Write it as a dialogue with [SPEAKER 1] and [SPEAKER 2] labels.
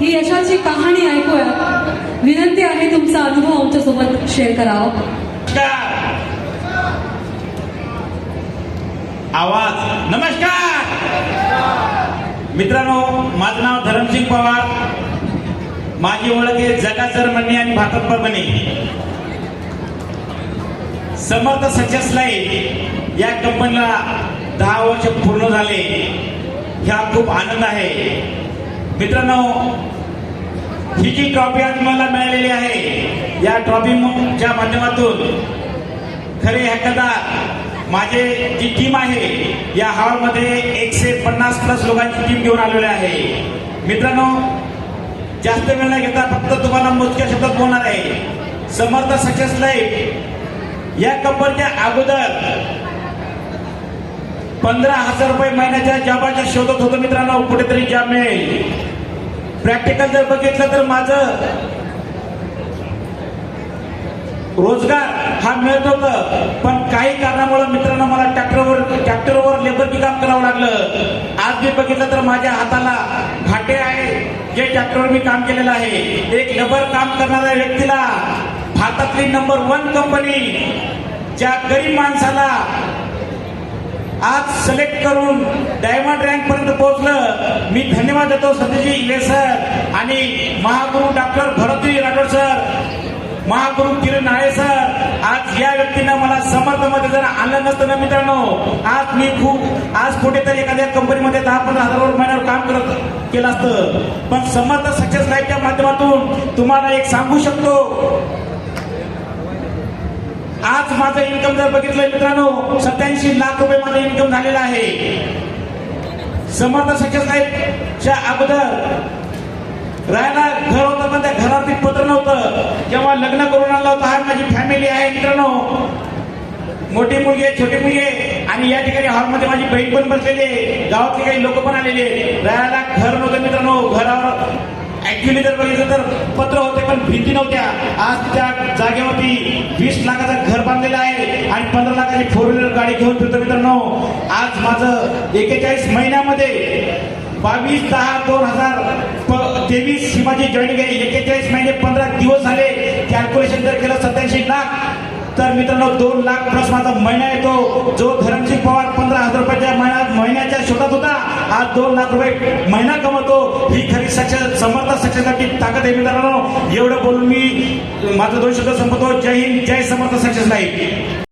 [SPEAKER 1] ही यशाची कहाणी ऐकूया. विनंती आहे तुमचा अनुभव आमच्यासोबत शेअर करावा.
[SPEAKER 2] आवाज नमस्कार मित्रांनो, माझं नाव धरमसिंग पवार. माझी ओळख आहे जगा जर्मनी आणि भारतात परभणी. समर्थ सक्सेस लाईफ या कंपनीला 10 वर्ष पूर्ण झाले. ह्या खूप आनंद आहे. मित्रांनो, ही जी ट्रॉफी आज मला मिळालेली आहे, या ट्रॉफीच्या माध्यमातून खरे हक्कदार माझे जी टीम आहे, या हॉलमध्ये 150+ लोकांची टीम घेऊन आलेली आहे. मित्रांनो, जास्त वेळ न घेता फक्त तुम्हाला मोजक्या शब्दात बोलणार आहे. समर्थ सक्सेस लाईफ या कंपनीच्या अगोदर 15,000 रुपये महिन्याच्या जॉबाच्या शोधत होतो. मित्रांनो, कुठेतरी जॉब मिळेल. प्रॅक्टिकल जर बघितलं तर माझं रोजगार हा मिळत होतं, पण काही कारणामुळे मित्रांनो मला ट्रॅक्टरवर लेबरकी काम करावं लागलं. आज मी बघितलं तर माझ्या हाताला घाटे आहे, जे ट्रॅक्टरवर मी काम केलेलं आहे. एक लेबर काम करणाऱ्या व्यक्तीला भारतातली नंबर 1 कंपनी ज्या गरीब माणसाला आज सिलेक्ट करून डायमंड रँक पर्यंत पोहोचलं, मी धन्यवाद देतो सतीश इले सर आणि महागुरु डॉक्टर भरतजी राठोड सर, महागुरु किरण नाळे सर. आज या व्यक्तीनं मला समर्थमध्ये जर आणलं नसतं ना मित्रांनो, आज कुठेतरी एखाद्या कंपनीमध्ये 10-15 हजार महिन्यावर काम केलं असतं. पण समर्थ सक्सेस लाईफच्या माध्यमातून तुम्हाला एक सांगू शकतो, आज माझं इन्कम जर बघितलं मित्रांनो, 87 लाख रुपये माझं इन्कम झालेलं आहे. समर्थ सक्सेस लाईफच्या अगोदर राहायला घर होतं, पण त्या घरावरती पत्र नव्हतं. जेव्हा लग्न करून आणलं होतं, हा माझी फॅमिली आहे मित्रांनो. मोठी मुलगी आहे, छोटी मुलगी आहे, आणि या ठिकाणी हॉलमध्ये माझी बहीण पण बसलेली आहे. गावातले काही लोक पण आलेले. राहायला घर नव्हतं मित्रांनो. घरावर ऍक्च्युली जर बघितलं तर पत्र होते, पण भिंती नव्हत्या. आज त्या जागेवरती 20 लाखाचं घर बांधलेलं आहे आणि 15 लाखाची 4 व्हीलर गाडी घेऊन फिरतो मित्रांनो. आज माझं 41 महिन्यामध्ये 22/10/2023 ही माझी जॉईनिंग आहे. 41 महिने 15 दिवस झाले. कॅल्क्युलेशन जर केलं 87 लाख, तर मित्रांनो 2 लाख प्लस माझा महिना येतो. जो धरमसिंग पवार 15,000 रुपयाच्या महिन्याच्या शोधात होता, आज 2 लाख रुपये महिना कमवतो. ही खरी सक्सेस, समर्थ सक्सेसची ताकद आहे मित्रांनो. एवढं बोलून मी माझं 2 शब्द संपवतो. जय हिंद, जय समर्थ सक्सेस लाईफ.